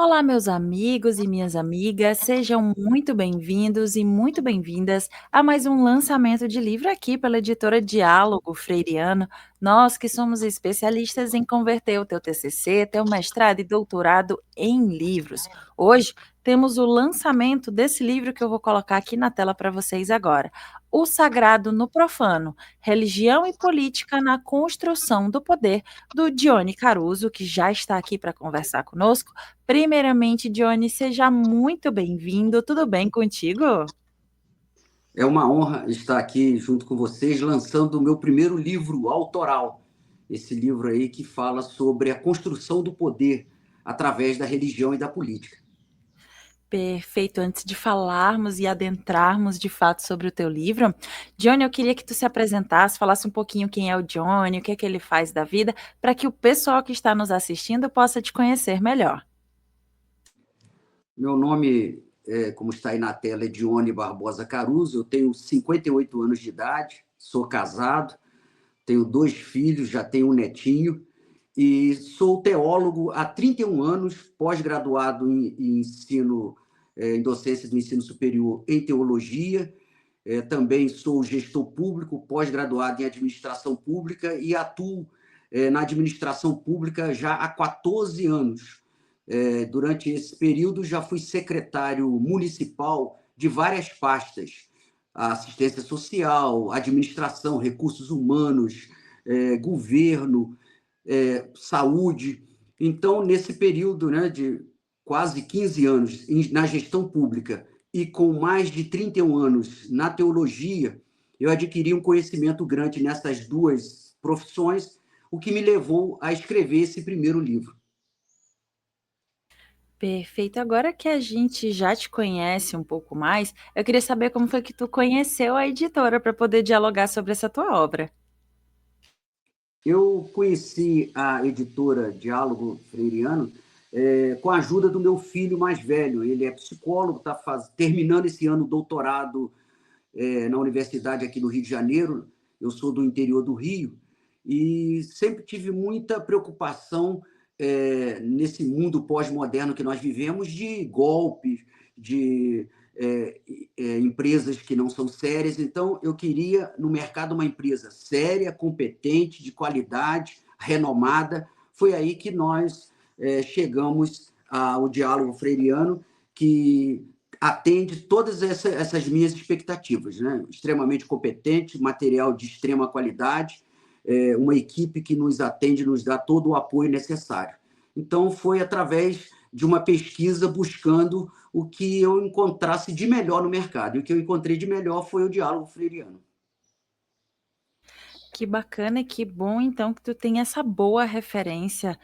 Olá, meus amigos e minhas amigas, sejam muito bem-vindos e muito bem-vindas a mais um lançamento de livro aqui pela editora Diálogo Freiriano. Nós que somos especialistas em converter o teu TCC, teu mestrado e doutorado em livros. Hoje temos o lançamento desse livro que eu vou colocar aqui na tela para vocês agora. O Sagrado no Profano, Religião e Política na Construção do Poder, do Dione Caruso, que já está aqui para conversar conosco. Primeiramente, Johnny, seja muito bem-vindo. Tudo bem contigo? É uma honra estar aqui junto com vocês, lançando o meu primeiro livro autoral. Esse livro aí que fala sobre a construção do poder através da religião e da política. Perfeito. Antes de falarmos e adentrarmos de fato sobre o teu livro, Johnny, eu queria que tu se apresentasse, falasse um pouquinho quem é o Johnny, o que é que ele faz da vida, para que o pessoal que está nos assistindo possa te conhecer melhor. Meu nome, como está aí na tela, é Dione Barbosa Caruso. Eu tenho 58 anos de idade, sou casado, tenho 2 filhos, já tenho um netinho e sou teólogo há 31 anos, pós-graduado em docência do ensino superior em teologia. Também sou gestor público, pós-graduado em administração pública e atuo na administração pública já há 14 anos. Durante esse período, já fui secretário municipal de várias pastas: assistência social, administração, recursos humanos, governo, saúde. Então, nesse período, né, de quase 15 anos na gestão pública e com mais de 31 anos na teologia, eu adquiri um conhecimento grande nessas duas profissões, o que me levou a escrever esse primeiro livro. Perfeito. Agora que a gente já te conhece um pouco mais, eu queria saber como foi que tu conheceu a editora para poder dialogar sobre essa tua obra. Eu conheci a editora Diálogo Freiriano com a ajuda do meu filho mais velho. Ele é psicólogo, está terminando esse ano o doutorado na universidade aqui no Rio de Janeiro. Eu sou do interior do Rio e sempre tive muita preocupação nesse mundo pós-moderno que nós vivemos, de golpes, de empresas que não são sérias. Então, eu queria no mercado uma empresa séria, competente, de qualidade, renomada. Foi aí que nós chegamos ao Diálogo Freiriano, que atende todas essas minhas expectativas, né? Extremamente competente, material de extrema qualidade, uma equipe que nos atende, nos dá todo o apoio necessário. Então, foi através de uma pesquisa buscando o que eu encontrasse de melhor no mercado. E o que eu encontrei de melhor foi o Diálogo Freiriano. Que bacana e que bom, então, que tu tem essa boa referência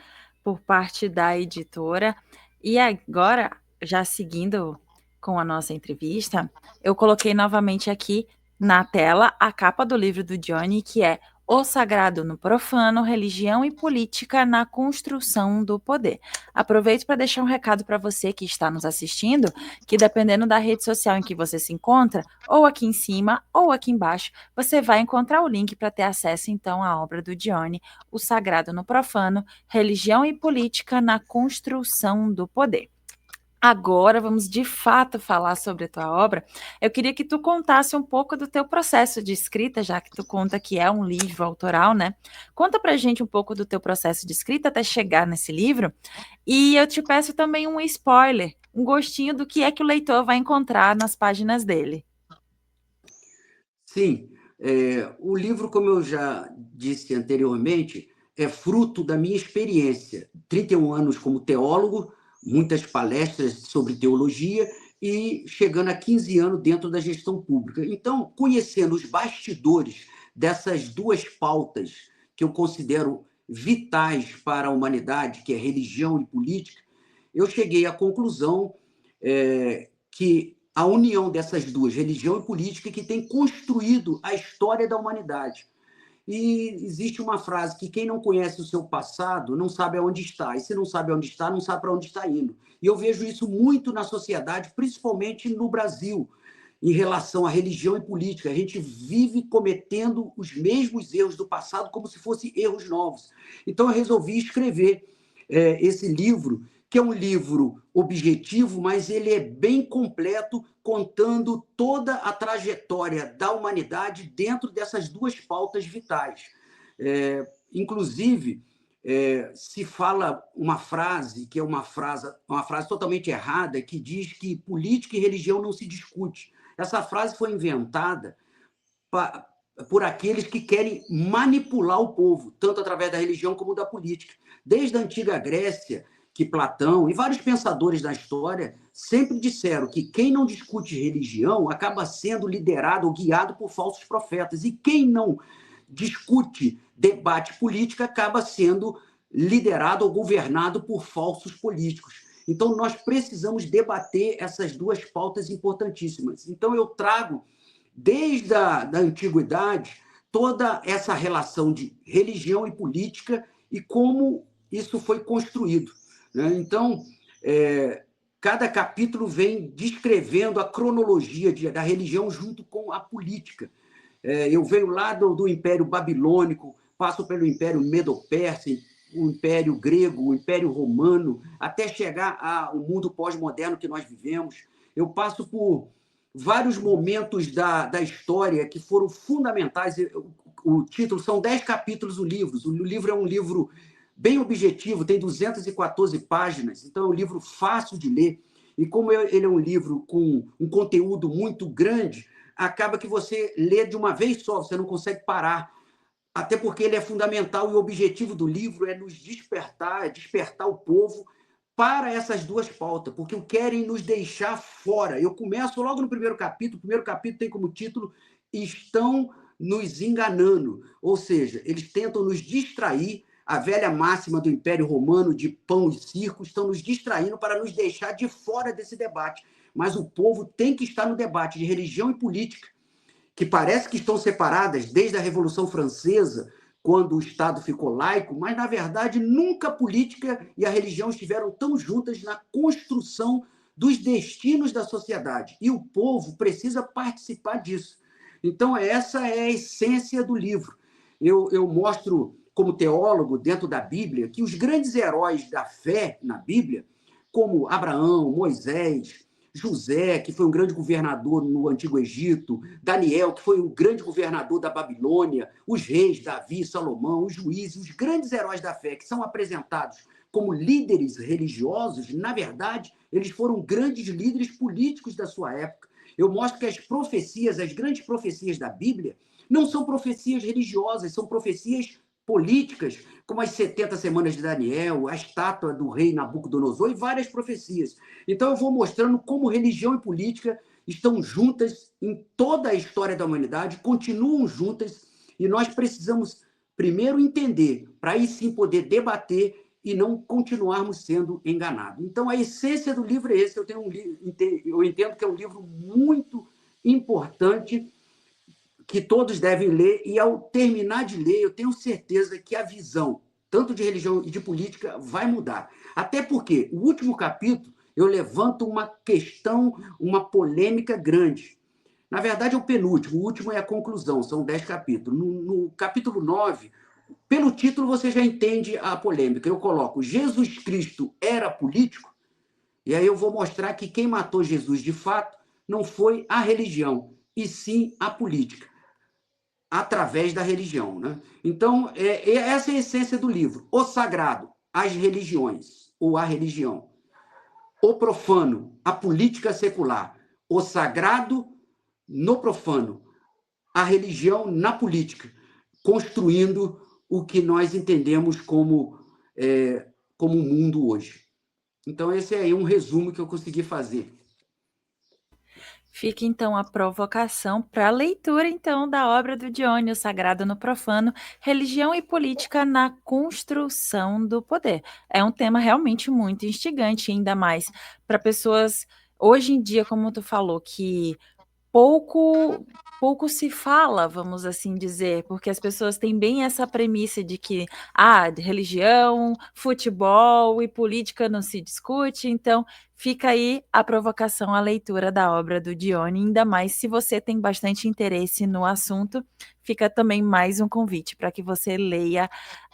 por parte da editora. E agora, já seguindo com a nossa entrevista, eu coloquei novamente aqui na tela a capa do livro do Johnny, que é O Sagrado no Profano, Religião e Política na Construção do Poder. Aproveito para deixar um recado para você que está nos assistindo, que dependendo da rede social em que você se encontra, ou aqui em cima ou aqui embaixo, você vai encontrar o link para ter acesso, então, à obra do Dione, O Sagrado no Profano, Religião e Política na Construção do Poder. Agora vamos de fato falar sobre a tua obra. Eu queria que tu contasse um pouco do teu processo de escrita, já que tu conta que é um livro autoral, né? Conta pra gente um pouco do teu processo de escrita até chegar nesse livro. E eu te peço também um spoiler, um gostinho do que é que o leitor vai encontrar nas páginas dele. Sim, o livro, como eu já disse anteriormente, é fruto da minha experiência. 31 anos como teólogo, muitas palestras sobre teologia e chegando a 15 anos dentro da gestão pública. Então, conhecendo os bastidores dessas duas pautas que eu considero vitais para a humanidade, que é religião e política, eu cheguei à conclusão que a união dessas duas, religião e política, que tem construído a história da humanidade. E existe uma frase que quem não conhece o seu passado não sabe aonde está. E se não sabe aonde está, não sabe para onde está indo. E eu vejo isso muito na sociedade, principalmente no Brasil, em relação à religião e política. A gente vive cometendo os mesmos erros do passado como se fossem erros novos. Então eu resolvi escrever esse livro, que é um livro objetivo, mas ele é bem completo, contando toda a trajetória da humanidade dentro dessas duas pautas vitais. Inclusive, se fala uma frase, que é uma frase totalmente errada, que diz que política e religião não se discute. Essa frase foi inventada por aqueles que querem manipular o povo, tanto através da religião como da política. Desde a antiga Grécia, que Platão e vários pensadores da história sempre disseram que quem não discute religião acaba sendo liderado ou guiado por falsos profetas, e quem não discute debate político acaba sendo liderado ou governado por falsos políticos. Então, nós precisamos debater essas duas pautas importantíssimas. Então, eu trago, desde a da antiguidade, toda essa relação de religião e política e como isso foi construído, né? Então, cada capítulo vem descrevendo a cronologia da religião junto com a política. Eu venho lá do Império Babilônico, passo pelo Império Medo-Persa, o Império Grego, o Império Romano, até chegar ao mundo pós-moderno que nós vivemos. Eu passo por vários momentos da história que foram fundamentais. O título, são 10 capítulos o livro é um livro bem objetivo, tem 214 páginas, então é um livro fácil de ler, e como ele é um livro com um conteúdo muito grande, acaba que você lê de uma vez só, você não consegue parar, até porque ele é fundamental, e o objetivo do livro é nos despertar, despertar o povo para essas duas pautas, porque querem nos deixar fora. Eu começo logo no primeiro capítulo. O primeiro capítulo tem como título Estão nos enganando, ou seja, eles tentam nos distrair. A velha máxima do Império Romano de pão e circo estão nos distraindo para nos deixar de fora desse debate. Mas o povo tem que estar no debate de religião e política, que parece que estão separadas desde a Revolução Francesa, quando o Estado ficou laico, mas, na verdade, nunca a política e a religião estiveram tão juntas na construção dos destinos da sociedade. E o povo precisa participar disso. Então, essa é a essência do livro. Eu mostro, como teólogo, dentro da Bíblia, que os grandes heróis da fé na Bíblia, como Abraão, Moisés, José, que foi um grande governador no Antigo Egito, Daniel, que foi um grande governador da Babilônia, os reis, Davi, Salomão, os juízes, os grandes heróis da fé, que são apresentados como líderes religiosos, na verdade, eles foram grandes líderes políticos da sua época. Eu mostro que as profecias, as grandes profecias da Bíblia, não são profecias religiosas, são profecias políticas, como as 70 semanas de Daniel, a estátua do rei Nabucodonosor e várias profecias. Então, eu vou mostrando como religião e política estão juntas em toda a história da humanidade, continuam juntas, e nós precisamos primeiro entender, para aí sim poder debater e não continuarmos sendo enganados. Então, a essência do livro é esse. Eu entendo que é um livro muito importante, que todos devem ler, e ao terminar de ler, eu tenho certeza que a visão, tanto de religião e de política, vai mudar. Até porque o último capítulo, eu levanto uma questão, uma polêmica grande. Na verdade, é o penúltimo, o último é a conclusão, são 10 capítulos. No capítulo 9, pelo título você já entende a polêmica. Eu coloco: Jesus Cristo era político? E aí eu vou mostrar que quem matou Jesus, de fato, não foi a religião, e sim a política, através da religião, né? Então, essa é a essência do livro. O sagrado, as religiões, ou a religião. O profano, a política secular. O sagrado no profano. A religião na política. Construindo o que nós entendemos como o mundo hoje. Então, esse é aí um resumo que eu consegui fazer. Fica, então, a provocação para a leitura, então, da obra do Dione, O Sagrado no Profano, Religião e Política na Construção do Poder. É um tema realmente muito instigante, ainda mais para pessoas, hoje em dia, como tu falou, que pouco se fala, vamos assim dizer, porque as pessoas têm bem essa premissa de que religião, futebol e política não se discute, então fica aí a provocação à leitura da obra do Dione, ainda mais se você tem bastante interesse no assunto, fica também mais um convite para que você leia,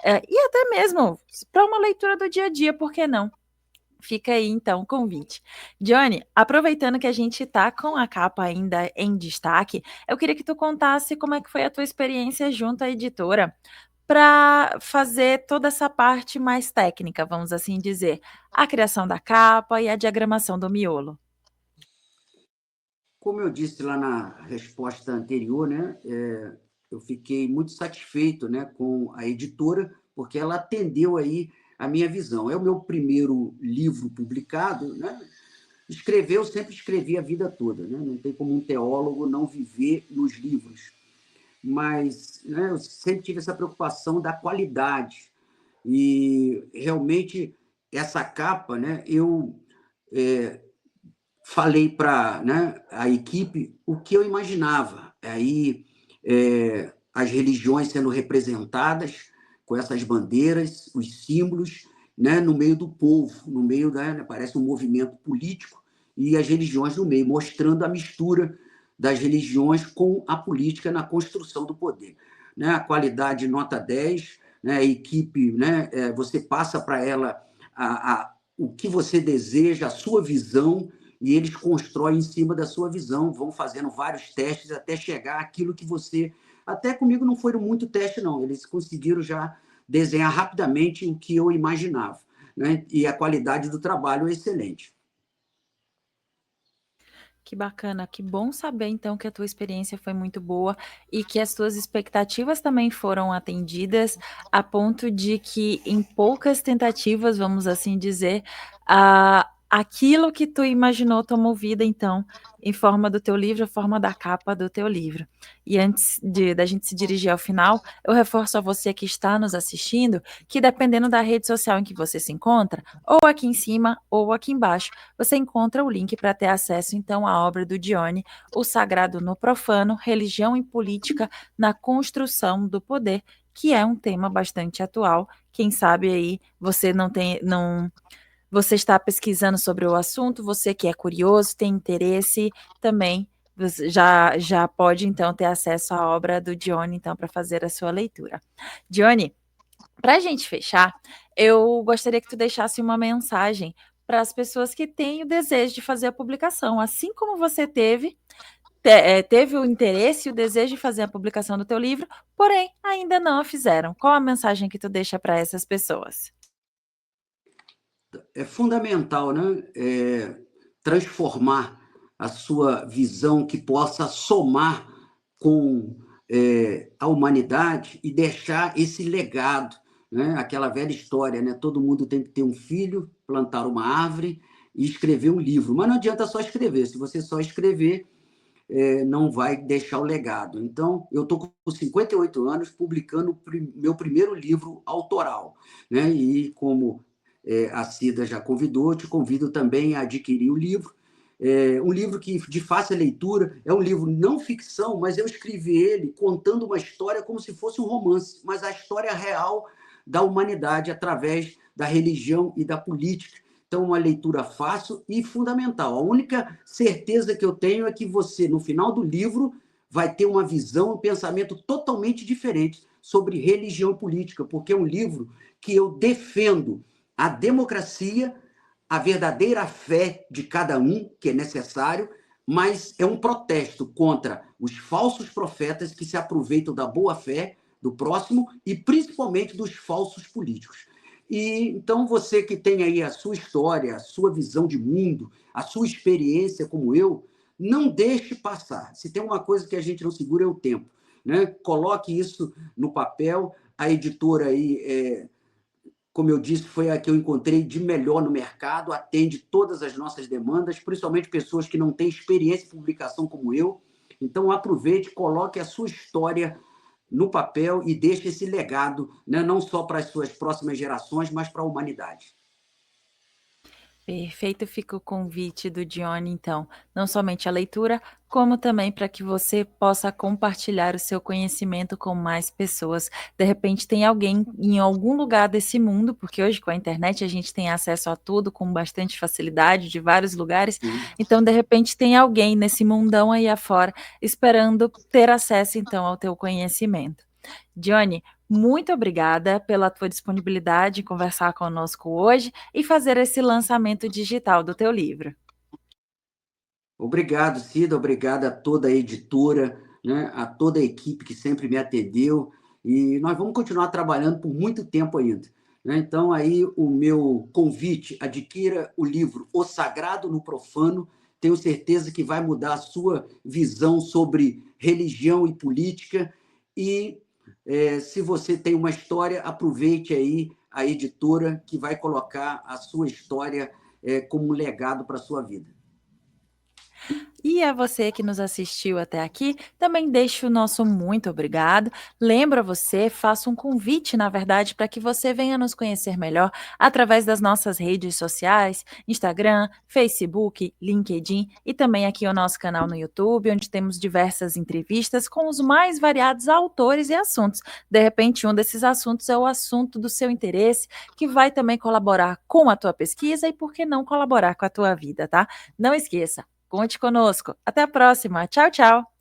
e até mesmo para uma leitura do dia a dia, por que não? Fica aí, então, o convite. Johnny, aproveitando que a gente está com a capa ainda em destaque, eu queria que tu contasse como é que foi a tua experiência junto à editora para fazer toda essa parte mais técnica, vamos assim dizer, a criação da capa e a diagramação do miolo. Como eu disse lá na resposta anterior, né, eu fiquei muito satisfeito, né, com a editora, porque ela atendeu aí a minha visão. É o meu primeiro livro publicado, né? Escrever, eu sempre escrevi a vida toda, né? Não tem como um teólogo não viver nos livros. Mas, né, eu sempre tive essa preocupação da qualidade. E realmente essa capa, né, eu falei para, né, a equipe o que eu imaginava. Aí as religiões sendo representadas com essas bandeiras, os símbolos, né, no meio do povo, no meio da, parece um movimento político, e as religiões no meio, mostrando a mistura das religiões com a política na construção do poder. Né, a qualidade nota 10, né, a equipe, né, você passa para ela o que você deseja, a sua visão, e eles constroem em cima da sua visão, vão fazendo vários testes até chegar àquilo que você... Até comigo não foram muito teste, não. Eles conseguiram já desenhar rapidamente o que eu imaginava. Né? E a qualidade do trabalho é excelente. Que bacana, que bom saber então que a tua experiência foi muito boa e que as tuas expectativas também foram atendidas, a ponto de que em poucas tentativas, vamos assim dizer, aquilo que tu imaginou tomou vida então, em forma do teu livro, a forma da capa do teu livro. E antes da gente se dirigir ao final, eu reforço a você que está nos assistindo que dependendo da rede social em que você se encontra, ou aqui em cima ou aqui embaixo, você encontra o link para ter acesso, então, à obra do Dione, O Sagrado no Profano, Religião e Política na Construção do Poder, que é um tema bastante atual. Quem sabe aí você você está pesquisando sobre o assunto, você que é curioso, tem interesse, também você já pode, então, ter acesso à obra do Dione, então, para fazer a sua leitura. Dione, para a gente fechar, eu gostaria que tu deixasse uma mensagem para as pessoas que têm o desejo de fazer a publicação, assim como você teve o interesse e o desejo de fazer a publicação do teu livro, porém ainda não a fizeram. Qual a mensagem que tu deixa para essas pessoas? É fundamental, né? Transformar a sua visão que possa somar com a humanidade e deixar esse legado, né? Aquela velha história, né? Todo mundo tem que ter um filho, plantar uma árvore e escrever um livro. Mas não adianta só escrever. Se você só escrever, não vai deixar o legado. Então, eu estou com 58 anos publicando meu primeiro livro autoral, né? E como a Cida já convidou, te convido também a adquirir o livro. Um livro que de fácil leitura, é um livro não ficção, mas eu escrevi ele contando uma história como se fosse um romance, mas a história real da humanidade através da religião e da política. Então, uma leitura fácil e fundamental. A única certeza que eu tenho é que você, no final do livro, vai ter uma visão, um pensamento totalmente diferente sobre religião e política, porque é um livro que eu defendo a democracia, a verdadeira fé de cada um, que é necessário, mas é um protesto contra os falsos profetas que se aproveitam da boa fé do próximo e principalmente dos falsos políticos. E então você que tem aí a sua história, a sua visão de mundo, a sua experiência como eu, não deixe passar. Se tem uma coisa que a gente não segura é o tempo, né? Coloque isso no papel. A editora aí, como eu disse, foi a que eu encontrei de melhor no mercado, atende todas as nossas demandas, principalmente pessoas que não têm experiência em publicação como eu. Então, aproveite, coloque a sua história no papel e deixe esse legado, né, não só para as suas próximas gerações, mas para a humanidade. Perfeito, fica o convite do Dione, então, não somente a leitura, como também para que você possa compartilhar o seu conhecimento com mais pessoas. De repente, tem alguém em algum lugar desse mundo, porque hoje com a internet a gente tem acesso a tudo com bastante facilidade, de vários lugares. Sim. Então, de repente, tem alguém nesse mundão aí afora esperando ter acesso, então, ao teu conhecimento. Dione, Muito obrigada pela tua disponibilidade em conversar conosco hoje e fazer esse lançamento digital do teu livro. Obrigado, Cida, obrigado a toda a editora, né, a toda a equipe que sempre me atendeu, e nós vamos continuar trabalhando por muito tempo ainda. Né? Então, aí o meu convite, adquira o livro O Sagrado no Profano, tenho certeza que vai mudar a sua visão sobre religião e política, e se você tem uma história, aproveite aí a editora que vai colocar a sua história como um legado para a sua vida. E a você que nos assistiu até aqui, também deixo o nosso muito obrigado. Lembro a você, faço um convite, na verdade, para que você venha nos conhecer melhor através das nossas redes sociais, Instagram, Facebook, LinkedIn e também aqui o nosso canal no YouTube, onde temos diversas entrevistas com os mais variados autores e assuntos. De repente, um desses assuntos é o assunto do seu interesse, que vai também colaborar com a tua pesquisa e, por que não, colaborar com a tua vida, tá? Não esqueça. Conte conosco. Até a próxima. Tchau, tchau.